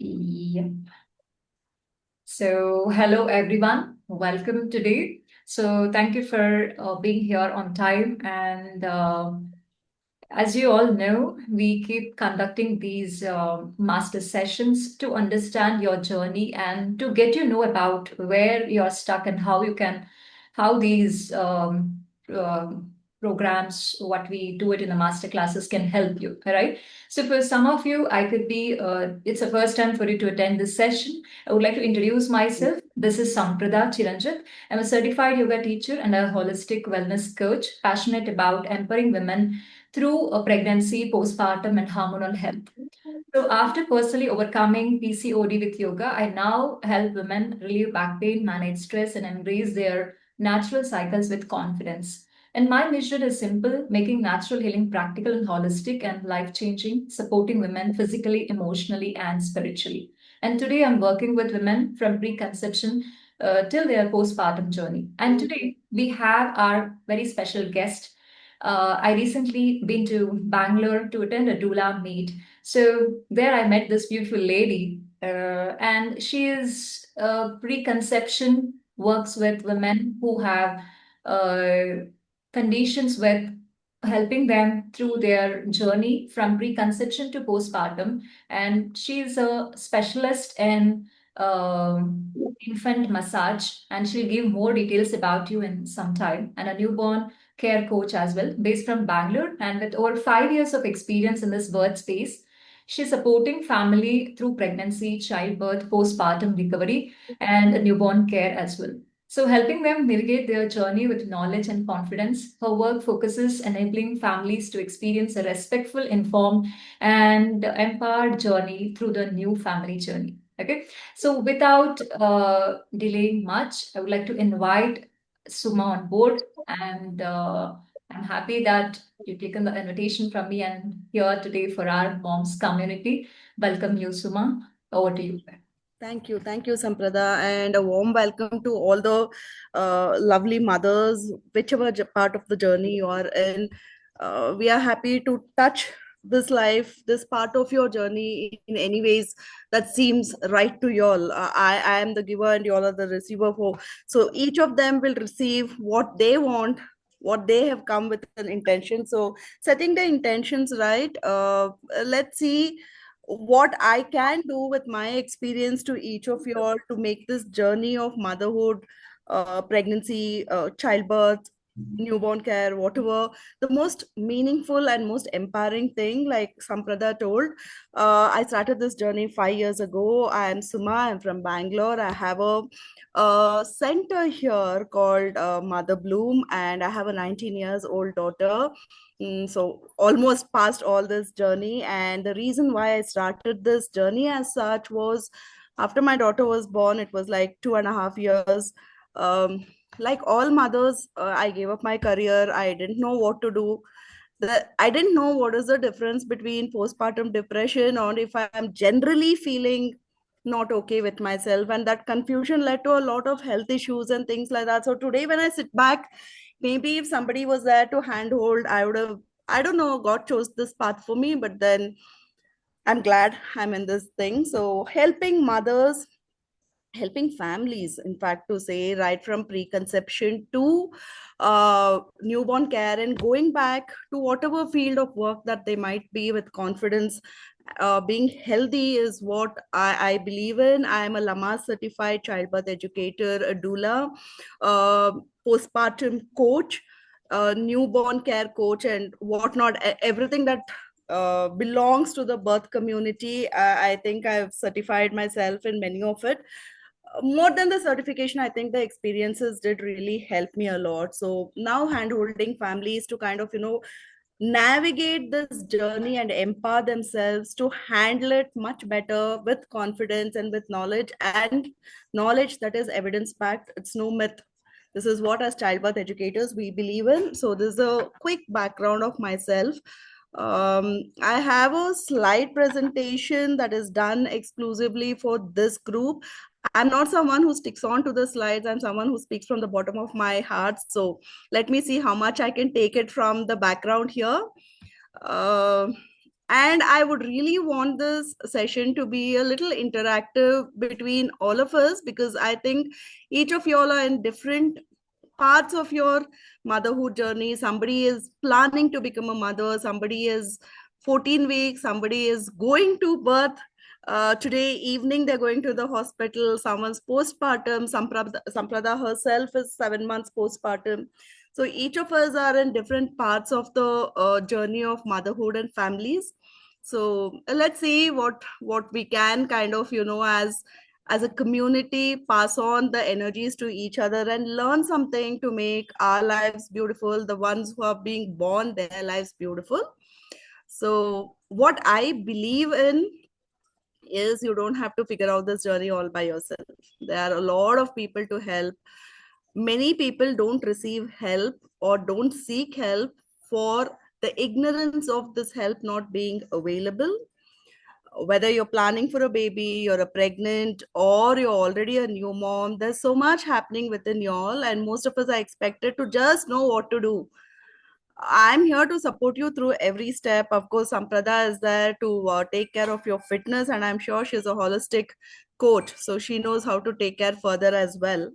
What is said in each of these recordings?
Yep. So, hello everyone. Welcome today. So, thank you for being here on time. And as you all know, we keep conducting these master sessions to understand your journey and to get you know about where you're stuck and how these programs, what we do it in the master classes can help you. All right. So for some of you, it's the first time for you to attend this session. I would like to introduce myself. This is Samprada Chiranjit. I'm a certified yoga teacher and a holistic wellness coach, passionate about empowering women through a pregnancy, postpartum, and hormonal health. So, after personally overcoming PCOD with yoga, I now help women relieve back pain, manage stress, and embrace their natural cycles with confidence. And my mission is simple, making natural healing practical and holistic and life changing, supporting women physically, emotionally, and spiritually. And today I'm working with women from preconception till their postpartum journey. And today we have our very special guest. I recently been to Bangalore to attend a doula meet. So there I met this beautiful lady, and she is preconception works with women who have uh, conditions with helping them through their journey from preconception to postpartum. And she is a specialist in infant massage, and she'll give more details about you in some time. And a newborn care coach as well, based from Bangalore, and with over 5 years of experience in this birth space. She's supporting family through pregnancy, childbirth, postpartum recovery, and newborn care as well. So, helping them navigate their journey with knowledge and confidence, her work focuses enabling families to experience a respectful, informed, and empowered journey through the new family journey. Okay, so without delaying much, I would like to invite Suma on board, and I'm happy that you've taken the invitation from me and here today for our moms community. Welcome you, Suma. Over to you. Thank you, Samprada, and a warm welcome to all the lovely mothers, whichever part of the journey you are in. We are happy to touch this life, this part of your journey in any ways that seems right to you all. I am the giver and you all are the receiver for. So each of them will receive what they want, what they have come with an intention. So setting the intentions right, let's see what I can do with my experience to each of you all to make this journey of motherhood, pregnancy, childbirth, newborn care, whatever, the most meaningful and most empowering thing, like Samprada told. I started this journey 5 years ago. I am Suma, I'm from Bangalore. I have a center here called Mother Bloom, and I have a 19 years old daughter. So almost past all this journey, and the reason why I started this journey as such was after my daughter was born. It was like 2.5 years. Like all mothers, I gave up my career. I didn't know what to do. I didn't know what is the difference between postpartum depression or if I'm generally feeling not okay with myself, and that confusion led to a lot of health issues and things like that. So today when I sit back, maybe if somebody was there to handhold, I would have, I don't know, God chose this path for me, but then I'm glad I'm in this thing. So helping mothers, helping families, in fact, to say right from preconception to newborn care and going back to whatever field of work that they might be with confidence. Being healthy is what I believe in. I am a Lama certified childbirth educator, a doula, uh, postpartum coach, newborn care coach, and whatnot. Everything that belongs to the birth community. I think I've certified myself in many of it. More than the certification, I think the experiences did really help me a lot. So now hand holding families to kind of, navigate this journey and empower themselves to handle it much better with confidence and with knowledge, and knowledge that is evidence backed. It's no myth. This is what as childbirth educators we believe in. So this is a quick background of myself. I have a slide presentation that is done exclusively for this group. I'm not someone who sticks on to the slides. I'm someone who speaks from the bottom of my heart. So let me see how much I can take it from the background here. Uh, And I would really want this session to be a little interactive between all of us, because I think each of y'all are in different parts of your motherhood journey. Somebody is planning to become a mother, somebody is 14 weeks, somebody is going to birth. Today evening, they're going to the hospital. Someone's postpartum. Samprada herself is 7 months postpartum. So each of us are in different parts of the journey of motherhood and families. So let's see what we can kind of, as a community, pass on the energies to each other and learn something to make our lives beautiful, the ones who are being born, their lives beautiful. So what I believe in is, you don't have to figure out this journey all by yourself. There are a lot of people to help. Many people don't receive help or don't seek help for the ignorance of this help not being available. Whether you're planning for a baby, you're a pregnant, or you're already a new mom, there's so much happening within y'all, and most of us are expected to just know what to do. I'm here to support you through every step. Of course, Samprada is there to take care of your fitness, and I'm sure she's a holistic coach, so she knows how to take care further as well.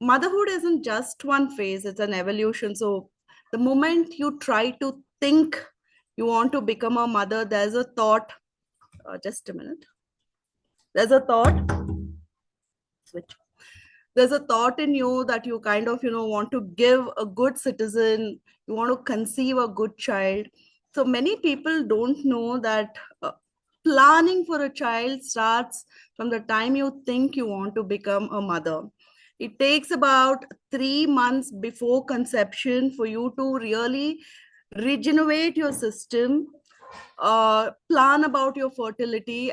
Motherhood isn't just one phase, it's an evolution. So the moment you try to think you want to become a mother, there's a thought. Just a minute. There's a thought. Switch. There's a thought in you that you kind of, want to give a good citizen, you want to conceive a good child. So many people don't know that planning for a child starts from the time you think you want to become a mother. It takes about 3 months before conception for you to really regenerate your system, plan about your fertility.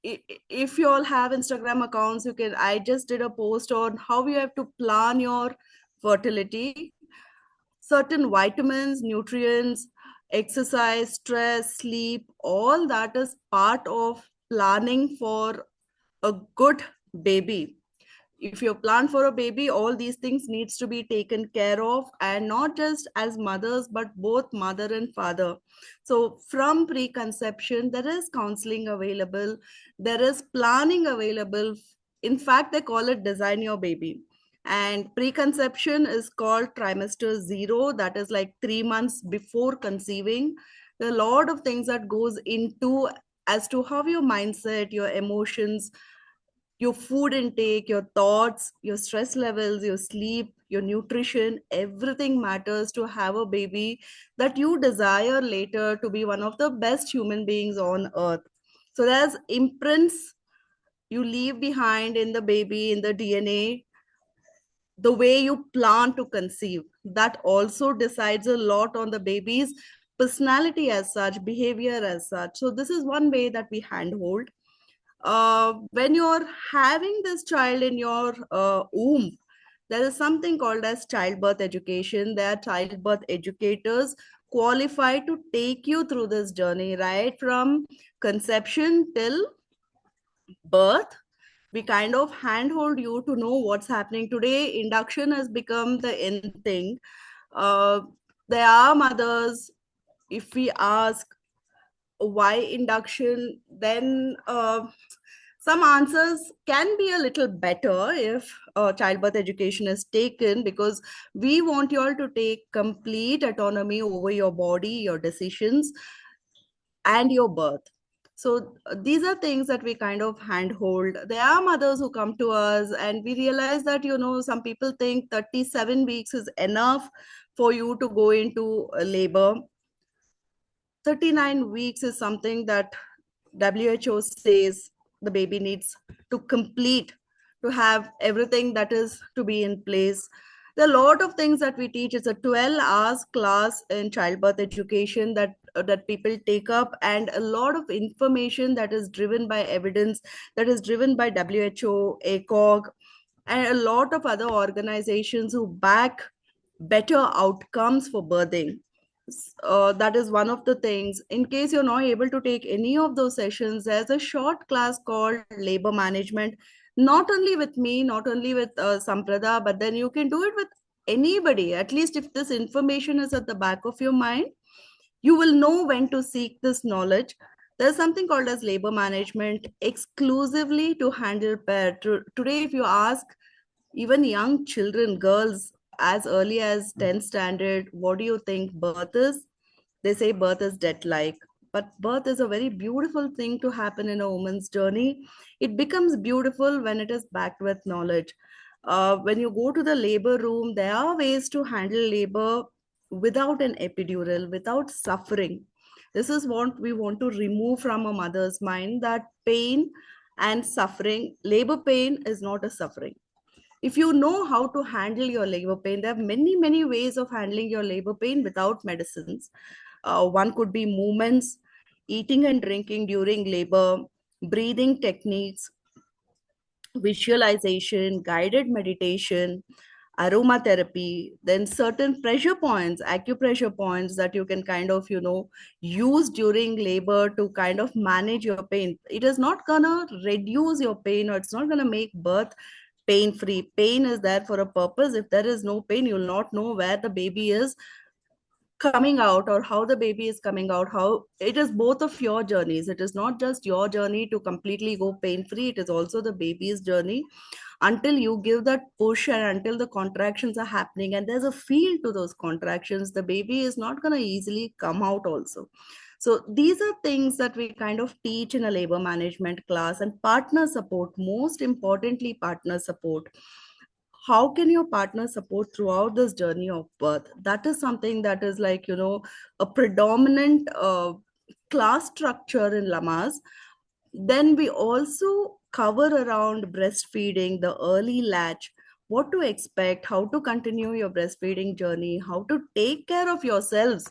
If you all have Instagram accounts, you can, I just did a post on how you have to plan your fertility. Certain vitamins, nutrients, exercise, stress, sleep, all that is part of planning for a good baby. If you plan for a baby, all these things needs to be taken care of, and not just as mothers but both mother and father. So from preconception, there is counseling available, there is planning available. In fact, they call it design your baby. And preconception is called trimester 0, that is like 3 months before conceiving. There are a lot of things that goes into, as to how your mindset, your emotions, your food intake, your thoughts, your stress levels, your sleep, your nutrition, everything matters to have a baby that you desire later to be one of the best human beings on earth. So there's imprints you leave behind in the baby, in the DNA, the way you plan to conceive. That also decides a lot on the baby's personality as such, behavior as such. So this is one way that we handhold. When you're having this child in your womb, there is something called as childbirth education. There are childbirth educators qualified to take you through this journey, right from conception till birth. We kind of handhold you to know what's happening. Today induction has become the in thing. uh, there are mothers, if we ask why induction, then some answers can be a little better if childbirth education is taken, because we want you all to take complete autonomy over your body, your decisions, and your birth. So these are things that we kind of handhold. There are mothers who come to us and we realize that, some people think 37 weeks is enough for you to go into labor. 39 weeks is something that WHO says the baby needs to complete, to have everything that is to be in place. There are a lot of things that we teach. It's a 12 hours class in childbirth education that people take up, and a lot of information that is driven by evidence, that is driven by WHO, ACOG, and a lot of other organizations who back better outcomes for birthing. That is one of the things. In case you're not able to take any of those sessions, there's a short class called labor management, not only with me, not only with Samprada, but then you can do it with anybody. At least if this information is at the back of your mind, You will know when to seek this knowledge. There's something called as labor management exclusively to handle pair. Today, if you ask even young children, girls, as early as 10th standard, what do you think birth is? They say birth is death like. But birth is a very beautiful thing to happen in a woman's journey. It becomes beautiful when it is backed with knowledge. When you go to the labor room, there are ways to handle labor without an epidural, without suffering. This is what we want to remove from a mother's mind, that pain and suffering. Labor pain is not a suffering. If you know how to handle your labor pain, there are many ways of handling your labor pain without medicines. One could be movements, eating and drinking during labor, breathing techniques, visualization, guided meditation, aromatherapy, then certain pressure points, acupressure points that you can kind of, use during labor to kind of manage your pain. It is not gonna reduce your pain, or it's not gonna make birth pain free. Pain is there for a purpose. If there is no pain, you'll not know where the baby is coming out or how the baby is coming out. How it is both of your journeys. It is not just your journey to completely go pain free, it is also the baby's journey. Until you give that push and until the contractions are happening and there's a feel to those contractions, the baby is not going to easily come out also. So these are things that we kind of teach in a labor management class. And partner support, most importantly, partner support. How can your partner support throughout this journey of birth? That is something that is like, a predominant class structure in lamas. Then we also cover around breastfeeding, the early latch, what to expect, how to continue your breastfeeding journey, how to take care of yourselves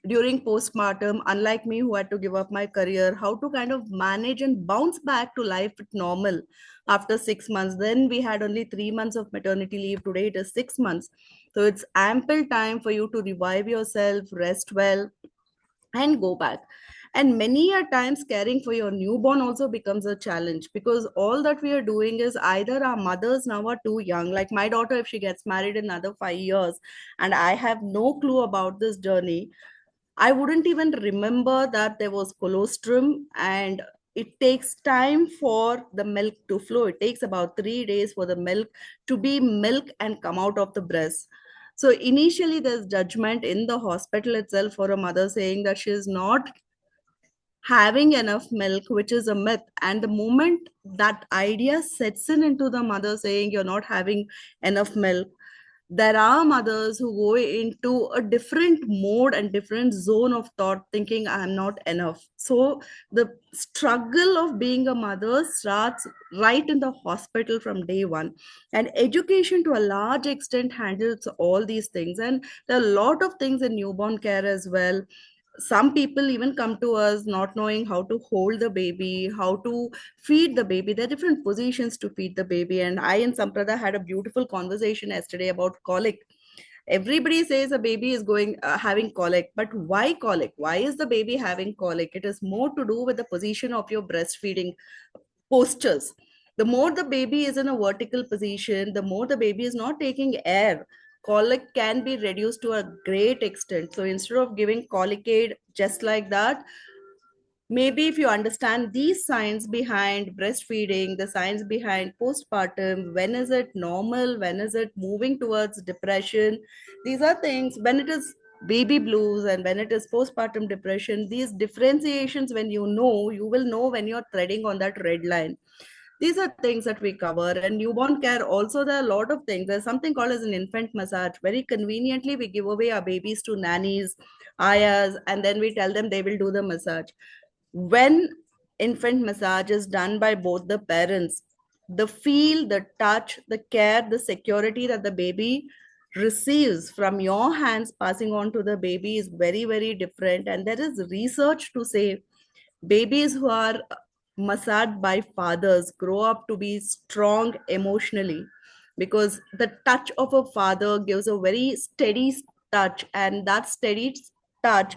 during postpartum, unlike me who had to give up my career, how to kind of manage and bounce back to life at normal after 6 months. Then we had only 3 months of maternity leave. Today it is 6 months. So it's ample time for you to revive yourself, rest well, and go back. And many a times caring for your newborn also becomes a challenge, because all that we are doing is either our mothers now are too young, like my daughter, if she gets married in another 5 years and I have no clue about this journey, I wouldn't even remember that there was colostrum. And it takes time for the milk to flow. It takes about 3 days for the milk to be milk and come out of the breast. So initially, there's judgment in the hospital itself for a mother saying that she is not having enough milk, which is a myth. And the moment that idea sets in into the mother saying you're not having enough milk, there are mothers who go into a different mode and different zone of thought thinking I'm not enough. So the struggle of being a mother starts right in the hospital from day one. And education to a large extent handles all these things. And there are a lot of things in newborn care as well. Some people even come to us not knowing how to hold the baby, how to feed the baby. There are different positions to feed the baby. And I and Samprada had a beautiful conversation yesterday about colic. Everybody says a baby is going having colic, but why colic? Why is the baby having colic? It is more to do with the position of your breastfeeding postures. The more the baby is in a vertical position, the more the baby is not taking air. Colic can be reduced to a great extent. So instead of giving colic aid just like that, maybe if you understand these signs behind breastfeeding, the signs behind postpartum, when is it normal, when is it moving towards depression, these are things. When it is baby blues and when it is postpartum depression, these differentiations, when you know, you will know when you're threading on that red line. These are things that we cover. And newborn care also, there are a lot of things. There's something called as an infant massage. Very conveniently, we give away our babies to nannies, ayas, and then we tell them they will do the massage. When infant massage is done by both the parents, the feel, the touch, the care, the security that the baby receives from your hands passing on to the baby is very different. And there is research to say babies who are massaged by fathers grow up to be strong emotionally, because the touch of a father gives a very steady touch, and that steady touch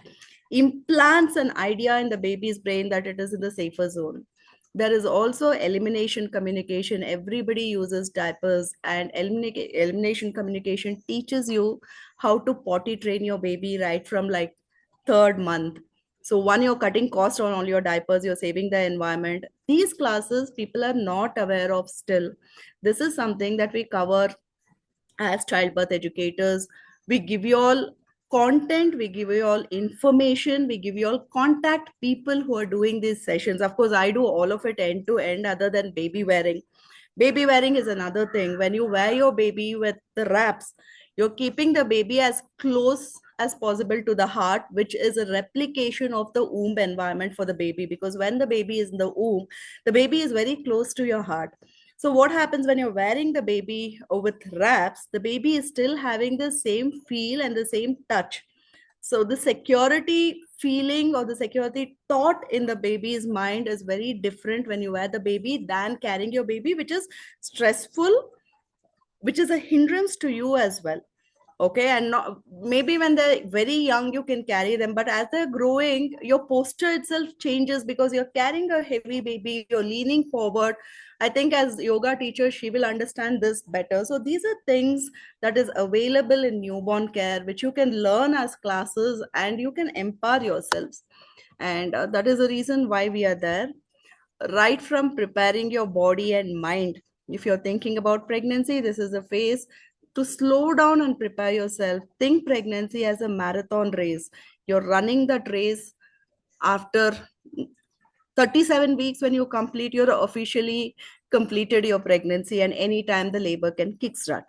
implants an idea in the baby's brain that it is in the safer zone. There is also elimination communication. Everybody uses diapers, and elimination communication teaches you how to potty train your baby right from like third month. So one, you're cutting cost on all your diapers, you're saving the environment. These classes people are not aware of still. This is something that we cover as childbirth educators. We give you all content, we give you all information, we give you all contact people who are doing these sessions. Of course, I do all of it end to end, other than baby wearing. Baby wearing is another thing. When you wear your baby with the wraps, you're keeping the baby as close as possible to the heart, which is a replication of the womb environment for the baby. Because when the baby is in the womb, the baby is very close to your heart. So what happens when you're wearing the baby with wraps? The baby is still having the same feel and the same touch. So the security feeling or the security thought in the baby's mind is very different when you wear the baby than carrying your baby, which is stressful, which is a hindrance to you as well. Okay, and not, maybe when they're very young you can carry them, but as they're growing your posture itself changes because you're carrying a heavy baby, you're leaning forward. I think as yoga teacher she will understand this better. So these are things that is available in newborn care which you can learn as classes and you can empower yourselves. And that is the reason why we are there. Right from preparing your body and mind. If you're thinking about pregnancy, this is a phase to slow down and prepare yourself. Think pregnancy as a marathon race. You're running that race. After 37 weeks, when you complete, you're officially completed your pregnancy, and anytime the labor can kickstart.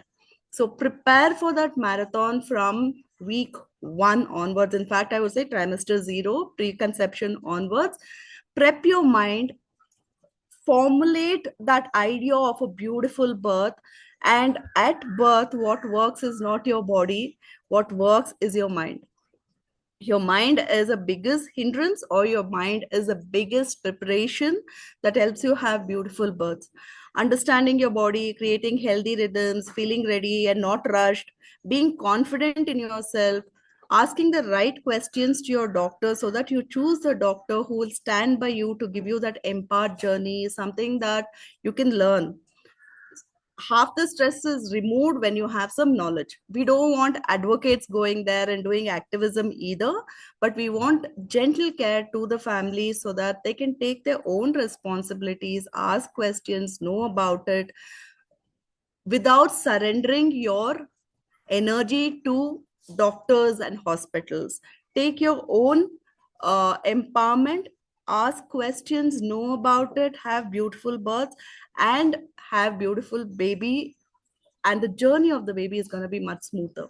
So prepare for that marathon from week 1 onwards. In fact, I would say trimester 0, preconception onwards. Prep your mind, formulate that idea of a beautiful birth. And at birth, what works is not your body, what works is your mind. Your mind is the biggest hindrance, or your mind is the biggest preparation that helps you have beautiful births. Understanding your body, creating healthy rhythms, feeling ready and not rushed, being confident in yourself, asking the right questions to your doctor so that you choose the doctor who will stand by you to give you that empowered journey is something that you can learn. Half the stress is removed when you have some knowledge. We don't want advocates going there and doing activism either, but we want gentle care to the family so that they can take their own responsibilities, ask questions, know about it without surrendering your energy to doctors and hospitals. Take your own empowerment, ask questions, know about it, have beautiful births, and have beautiful baby. And the journey of the baby is going to be much smoother.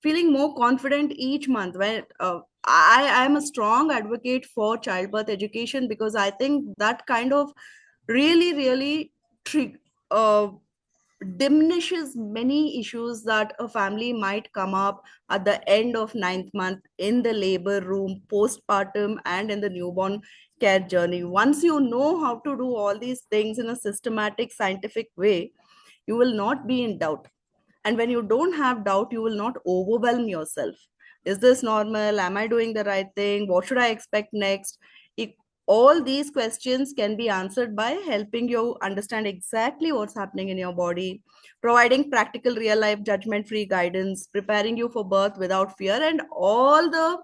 Feeling more confident each month. When I am a strong advocate for childbirth education because I think that kind of really tri- uh, diminishes many issues that a family might come up at the end of ninth month, in the labor room, postpartum, and in the newborn care journey. Once you know how to do all these things in a systematic, scientific way, you will not be in doubt. And when you don't have doubt, you will not overwhelm yourself. Is this normal? Am I doing the right thing? What should I expect next? If all these questions can be answered by helping you understand exactly what's happening in your body, providing practical, real life, judgment free guidance, preparing you for birth without fear. And all the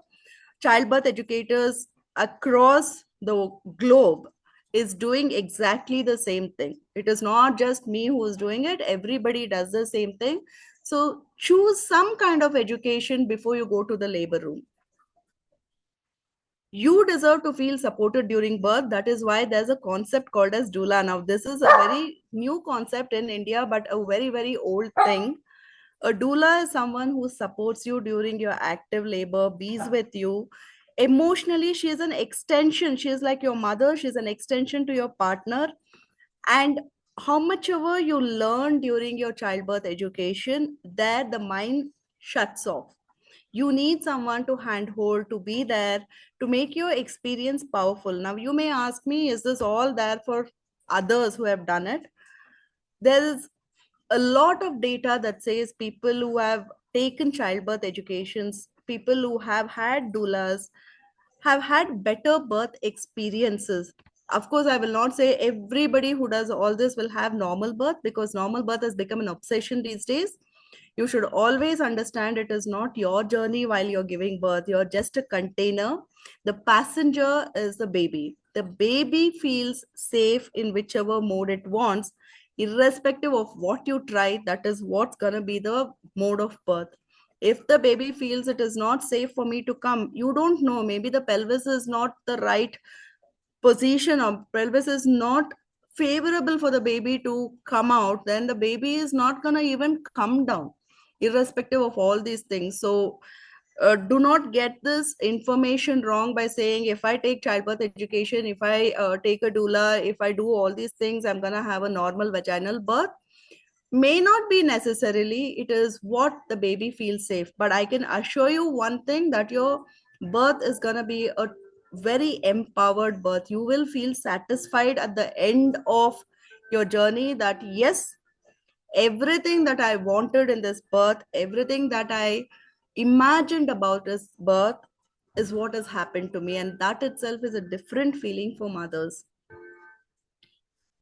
childbirth educators across the globe is doing exactly the same thing. It is not just me who is doing it, everybody does the same thing. So choose some kind of education before you go to the labor room. You deserve to feel supported during birth. That is why there's a concept called as doula. Now this is a very new concept in India, but a very old thing. A doula is someone who supports you during your active labor, bees with you. Emotionally, she is an extension. She is like your mother. She's an extension to your partner. And how much ever you learn during your childbirth education, there the mind shuts off. You need someone to handhold, to be there, to make your experience powerful. Now, you may ask me, is this all there for others who have done it? There is a lot of data that says people who have taken childbirth educations, people who have had doulas, have had better birth experiences. Of course, I will not say everybody who does all this will have normal birth, because normal birth has become an obsession these days. You should always understand it is not your journey while you're giving birth. You're just a container. The passenger is the baby. The baby feels safe in whichever mode it wants, irrespective of what you try. That is what's going to be the mode of birth. If the baby feels it is not safe for me to come, you don't know, maybe the pelvis is not the right position, or pelvis is not favorable for the baby to come out, then the baby is not going to even come down, irrespective of all these things. So do not get this information wrong by saying, if I take childbirth education, if I take a doula, if I do all these things, I'm going to have a normal vaginal birth. May not be necessarily. It is what the baby feels safe. But I can assure you one thing, that your birth is going to be a very empowered birth. You will feel satisfied at the end of your journey, that yes, everything that I wanted in this birth, everything that I imagined about this birth, is what has happened to me. And that itself is a different feeling for mothers.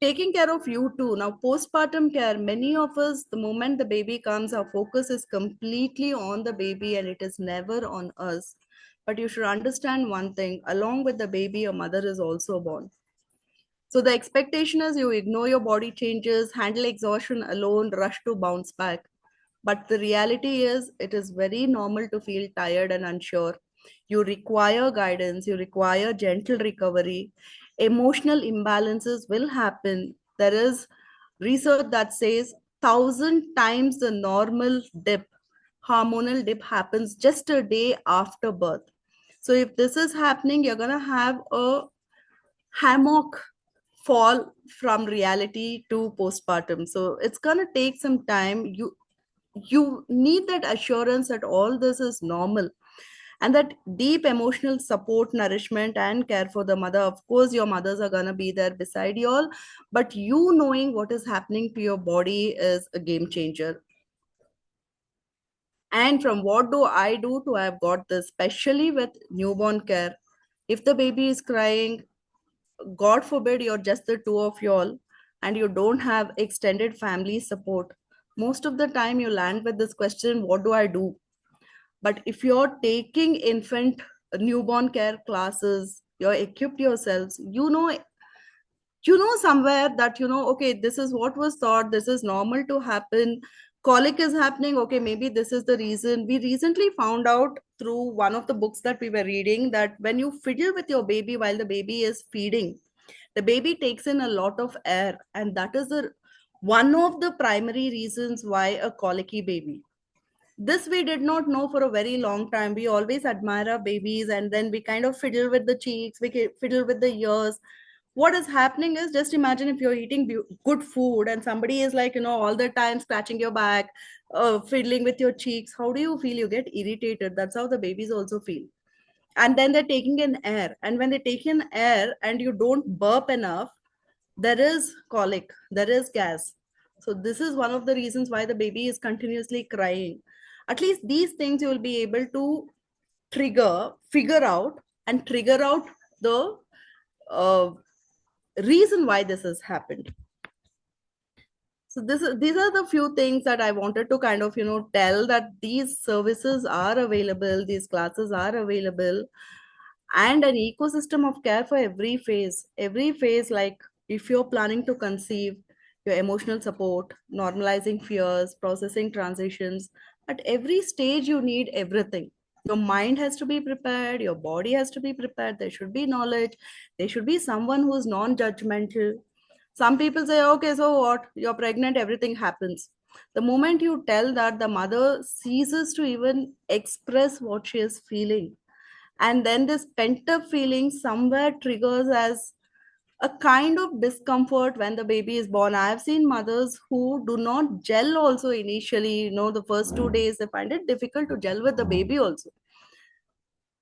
Taking care of you too. Now, postpartum care, many of us, the moment the baby comes, our focus is completely on the baby and it is never on us. But you should understand one thing, along with the baby, your mother is also born. So the expectation is you ignore your body changes, handle exhaustion alone, rush to bounce back. But the reality is, it is very normal to feel tired and unsure. You require guidance, you require gentle recovery. Emotional imbalances will happen. There is research that says 1,000 times the normal dip, hormonal dip, happens just a day after birth. So if this is happening, you're going to have a hammock fall from reality to postpartum. So it's going to take some time. You need that assurance that all this is normal, and that deep emotional support, nourishment, and care for the mother. Of course, your mothers are going to be there beside you all, but you knowing what is happening to your body is a game changer. And from what do I do to have got this, especially with newborn care, if the baby is crying, God forbid you're just the two of y'all and you don't have extended family support, most of the time you land with this question, what do I do? But if you're taking infant newborn care classes, you're equipped yourselves, you know somewhere that okay, this is what was thought, this is normal to happen. Colic is happening, okay, maybe this is the reason. We recently found out through one of the books that we were reading that when you fiddle with your baby while the baby is feeding, the baby takes in a lot of air, and that is the one of the primary reasons why a colicky baby. This we did not know for a very long time. We always admire our babies and then we kind of fiddle with the cheeks, fiddle with the ears. What is happening is, just imagine if you're eating good food and somebody is like, all the time scratching your back, fiddling with your cheeks. How do you feel? You get irritated. That's how the babies also feel. And then they're taking in air. And when they take in air and you don't burp enough, there is colic, there is gas. So this is one of the reasons why the baby is continuously crying. At least these things you will be able to figure out, and trigger out the uh, reason why this has happened. So these are the few things that I wanted to kind of tell, that these services are available, these classes are available, and an ecosystem of care for every phase. Like, if you're planning to conceive, your emotional support, normalizing fears, processing transitions, at every stage you need everything. Your mind has to be prepared, your body has to be prepared, there should be knowledge, there should be someone who's non-judgmental. Some people say, okay, so what, you're pregnant, everything happens. The moment you tell that, the mother ceases to even express what she is feeling, and then this pent up feeling somewhere triggers as a kind of discomfort when the baby is born. I have seen mothers who do not gel also initially, the first 2 days they find it difficult to gel with the baby also.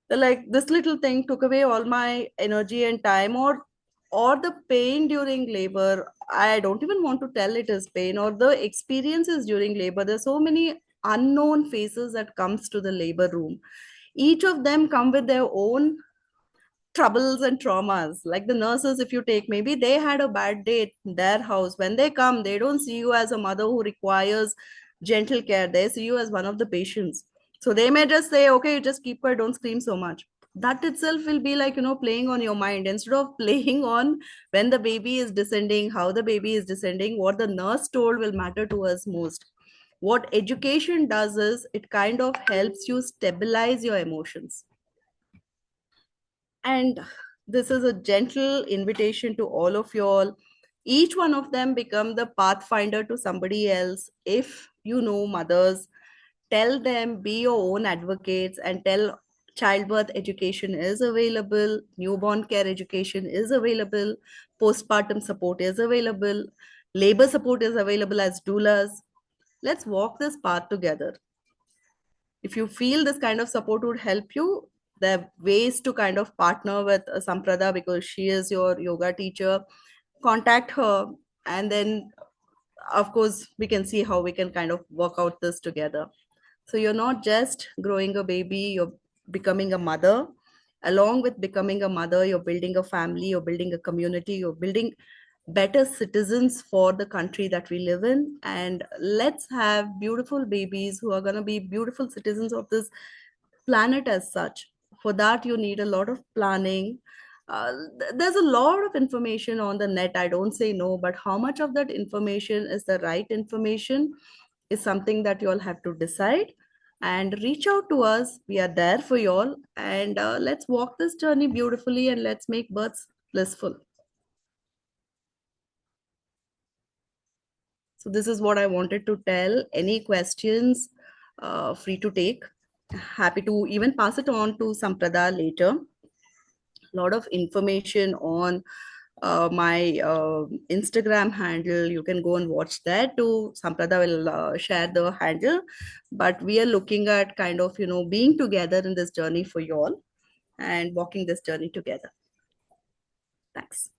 They're like, this little thing took away all my energy and time. Or the pain during labor, I don't even want to tell it is pain, or the experiences during labor. There's so many unknown faces that comes to the labor room. Each of them come with their own troubles and traumas. Like the nurses, if you take, maybe they had a bad day at their house. When they come, they don't see you as a mother who requires gentle care. They see you as one of the patients. So they may just say, okay, just keep her, don't scream so much. That itself will be like, playing on your mind instead of playing on when the baby is descending, how the baby is descending. What the nurse told will matter to us most. What education does is it kind of helps you stabilize your emotions. And this is a gentle invitation to all of you all. Each one of them become the pathfinder to somebody else. If you know mothers, tell them, be your own advocates, and tell childbirth education is available, newborn care education is available, postpartum support is available, labor support is available as doulas. Let's walk this path together. If you feel this kind of support would help you, there are ways to kind of partner with Samprada, because she is your yoga teacher. Contact her, and then of course we can see how we can kind of work out this together. So you're not just growing a baby, you're becoming a mother. Along with becoming a mother, you're building a family, you're building a community, you're building better citizens for the country that we live in. And let's have beautiful babies who are going to be beautiful citizens of this planet as such. For that, you need a lot of planning. There's a lot of information on the net. I don't say no, but how much of that information is the right information is something that you all have to decide. And reach out to us. We are there for you all. And let's walk this journey beautifully, and let's make births blissful. So this is what I wanted to tell. Any questions, free to take. Happy to even pass it on to Samprada later. A lot of information on my Instagram handle. You can go and watch that too. Samprada will share the handle. But we are looking at kind of, being together in this journey for you all and walking this journey together. Thanks.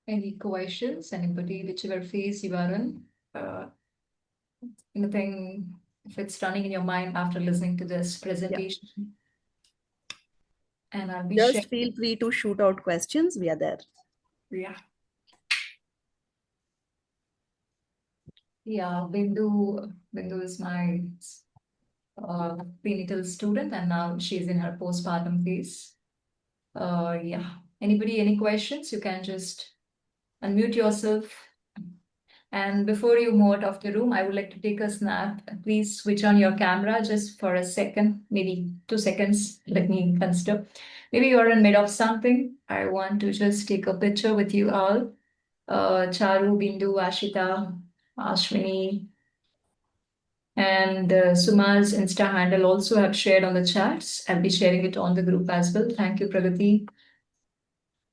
Any questions? Anybody, whichever phase you are in? Anything, if it's running in your mind after listening to this presentation? Yeah. And I'll be just feel free to shoot out questions. We are there. Yeah. Yeah, Bindu is my prenatal student, and now she's in her postpartum phase. Yeah. Anybody, any questions? You can just unmute yourself. And before you move out of the room, I would like to take a snap. Please switch on your camera just for a second, maybe 2 seconds. Let me consider. Maybe you're in mid of something. I want to just take a picture with you all. Charu, Bindu, Ashita, Ashwini, and Suma's Insta handle also have shared on the chats. I'll be sharing it on the group as well. Thank you, Pragati.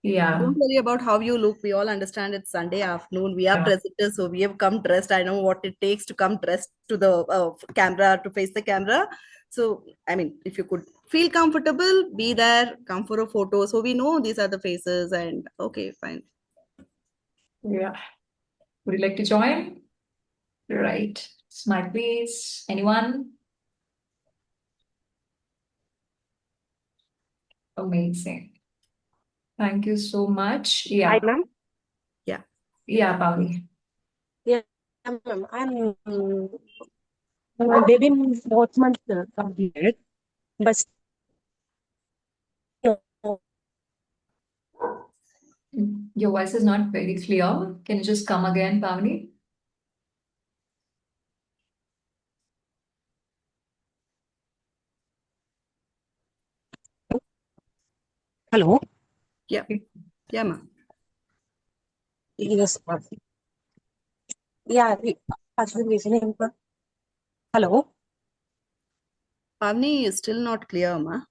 Yeah. Don't worry about how you look. We all understand it's Sunday afternoon. We are presenters, so we have come dressed. I know what it takes to come dressed to the camera, to face the camera. So, I mean, if you could feel comfortable, be there, come for a photo. So we know these are the faces, and okay, fine. Yeah. Would you like to join? Right. Smile, please. Anyone? Amazing. Thank you so much. Yeah. Hi, ma'am. Yeah. Yeah, Pauli. Yeah, ma'am. My baby 4 months completed, but Your voice is not very clear. Can you just come again, Pavani? hello. Yeah. Yeah, ma'am. Yes, ma'am. Yeah, actually listening. Hello. Pavni is still not clear, ma.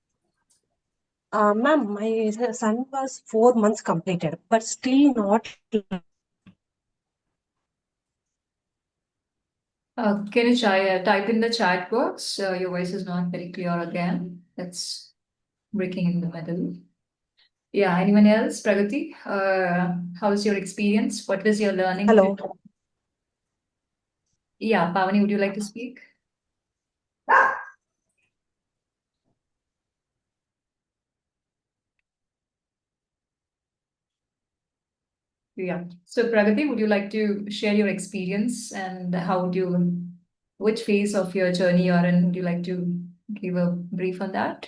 Ma'am, my son was 4 months completed, but still not. Can you type in the chat box? Your voice is not very clear again. It's breaking in the middle. Yeah, anyone else? Pragati, how's your experience? What was your learning? Hello. Yeah, Pavani, would you like to speak? Yeah. So Pragati, would you like to share your experience and which phase of your journey you're in? Would you like to give a brief on that?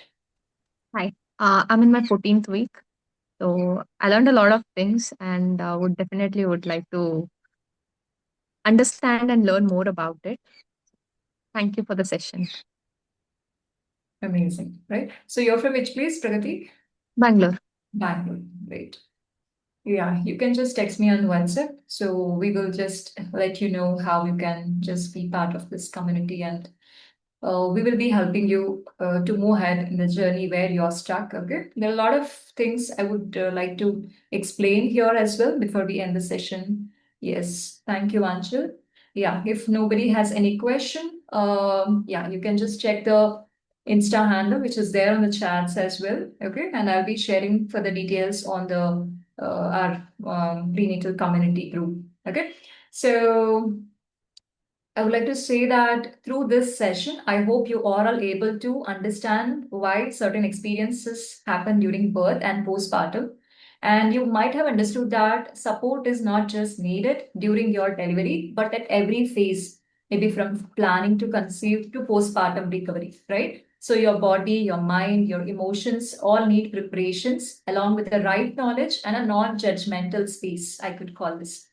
Hi, I'm in my 14th week, so I learned a lot of things, and would like to understand and learn more about it. Thank you for the session. Amazing, right? So you're from which place, Pragati? Bangalore. Bangalore. Great. Yeah, you can just text me on WhatsApp. So we will just let you know how you can just be part of this community, and we will be helping you to move ahead in the journey where you're stuck. Okay. There are a lot of things I would like to explain here as well before we end the session. Yes. Thank you, Anshul. Yeah. If nobody has any question, yeah, you can just check the Insta handle, which is there on the chats as well. Okay. And I'll be sharing further details on the our prenatal community group. Okay. So I would like to say that through this session, I hope you all are able to understand why certain experiences happen during birth and postpartum. And you might have understood that support is not just needed during your delivery, but at every phase, maybe from planning to conceive to postpartum recovery, right? So your body, your mind, your emotions all need preparations along with the right knowledge and a non-judgmental space, I could call this,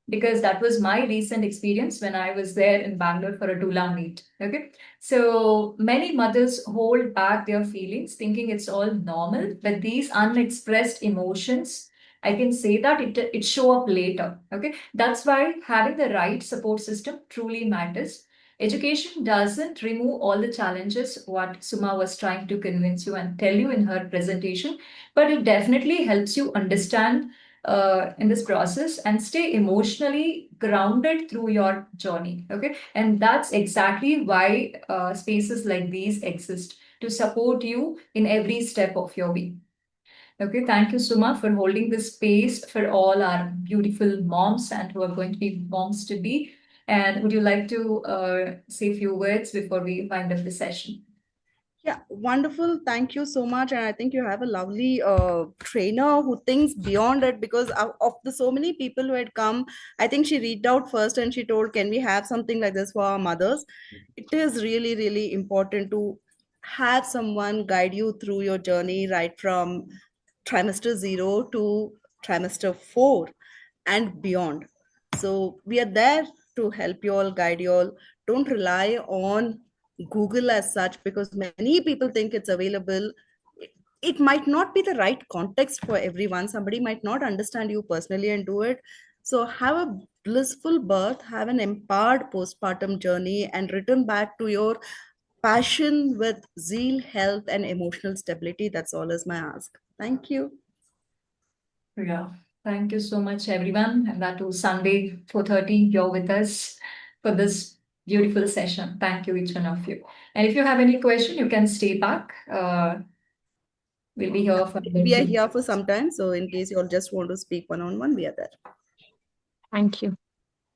because that was my recent experience when I was there in Bangalore for a doula meet. Okay. So many mothers hold back their feelings, thinking it's all normal, but these unexpressed emotions, I can say that it show up later. Okay. That's why having the right support system truly matters. Education doesn't remove all the challenges, what Suma was trying to convince you and tell you in her presentation, but it definitely helps you understand in this process and stay emotionally grounded through your journey. Okay. And that's exactly why spaces like these exist to support you in every step of your way. Okay. Thank you, Suma, for holding this space for all our beautiful moms and who are going to be moms to be. And would you like to say a few words before we wind up the session? Yeah, wonderful. Thank you so much. And I think you have a lovely trainer who thinks beyond it, because of the so many people who had come, I think she reached out first and she told, can we have something like this for our mothers? It is really, really important to have someone guide you through your journey right from trimester 0 to trimester 4 and beyond. So we are there to help you all, guide you all. Don't rely on Google as such, because many people think it's available. It might not be the right context for everyone. Somebody might not understand you personally and do it. So have a blissful birth, have an empowered postpartum journey, and return back to your passion with zeal, health, and emotional stability. That's all is my ask. Thank you. Yeah. Thank you so much, everyone. And that was Sunday, 4:30. You're with us for this beautiful session. Thank you, each one of you. And if you have any question, you can stay back. We'll be here for We are here for some time. So in case you all just want to speak one-on-one, we are there. Thank you.